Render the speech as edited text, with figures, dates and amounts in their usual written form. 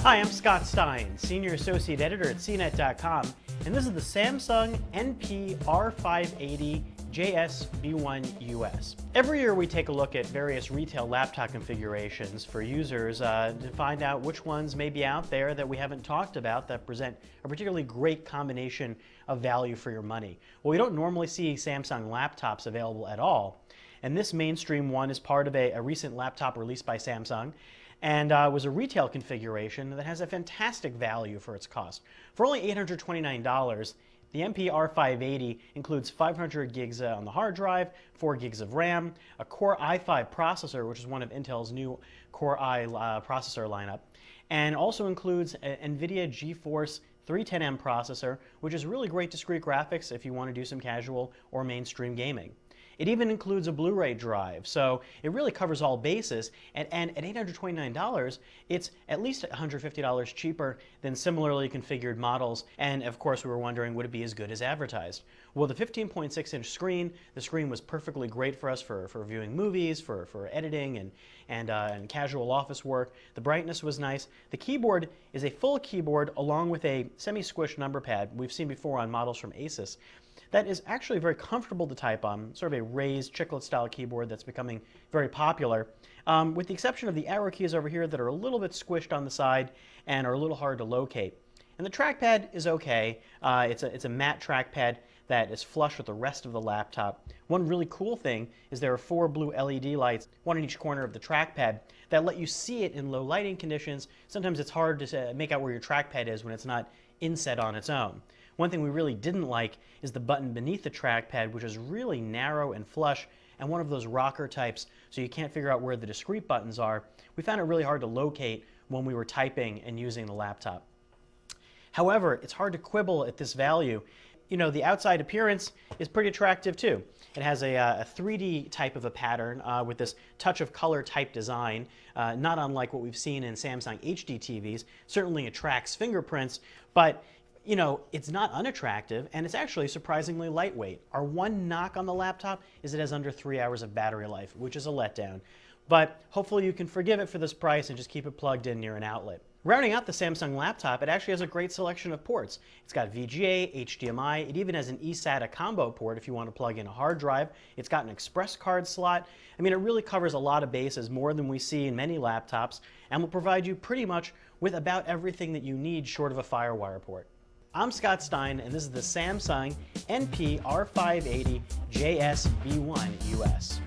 Hi, I'm Scott Stein, Senior Associate Editor at CNET.com, and this is the Samsung NP R580 JS-B1 US. Every year we take a look at various retail laptop configurations for users to find out which ones may be out there that we haven't talked about that present a particularly great combination of value for your money. Well, we don't normally see Samsung laptops available at all, and this mainstream one is part of a recent laptop released by Samsung, and was a retail configuration that has a fantastic value for its cost. For only $829, the NP R580 includes 500 gigs on the hard drive, 4 gigs of RAM, a Core i5 processor, which is one of Intel's new Core i processor lineup, and also includes an NVIDIA GeForce 310M processor, which is really great discrete graphics if you want to do some casual or mainstream gaming. It even includes a Blu-ray drive, so it really covers all bases, and at $829, it's at least $150 cheaper than similarly configured models, and of course we were wondering, would it be as good as advertised? Well, the 15.6-inch screen, the screen was perfectly great for us for viewing movies, for editing, and casual office work. The brightness was nice. The keyboard is a full keyboard along with a semi-squished number pad we've seen before on models from Asus. That is actually very comfortable to type on, sort of a raised chiclet-style keyboard that's becoming very popular, with the exception of the arrow keys over here that are a little bit squished on the side and are a little hard to locate. And the trackpad is okay. It's a matte trackpad that is flush with the rest of the laptop. One really cool thing is there are 4 blue LED lights, one in each corner of the trackpad, that let you see it in low lighting conditions. Sometimes it's hard to make out where your trackpad is when it's not inset on its own. One thing we really didn't like is the button beneath the trackpad, which is really narrow and flush and one of those rocker types, so you can't figure out where the discrete buttons are. We found it really hard to locate when we were typing and using the laptop. However, it's hard to quibble at this value. You know, the outside appearance is pretty attractive too. It has a 3D type of a pattern with this touch of color type design, not unlike what we've seen in Samsung HD TVs. Certainly attracts fingerprints, but you know, it's not unattractive, and it's actually surprisingly lightweight. Our one knock on the laptop is it has under 3 hours of battery life, which is a letdown. But hopefully you can forgive it for this price and just keep it plugged in near an outlet. Rounding out the Samsung laptop, it actually has a great selection of ports. It's got VGA, HDMI, it even has an eSATA combo port if you want to plug in a hard drive. It's got an express card slot. I mean, it really covers a lot of bases, more than we see in many laptops, and will provide you pretty much with about everything that you need short of a FireWire port. I'm Scott Stein, and this is the Samsung NP R580 JS-B1 US.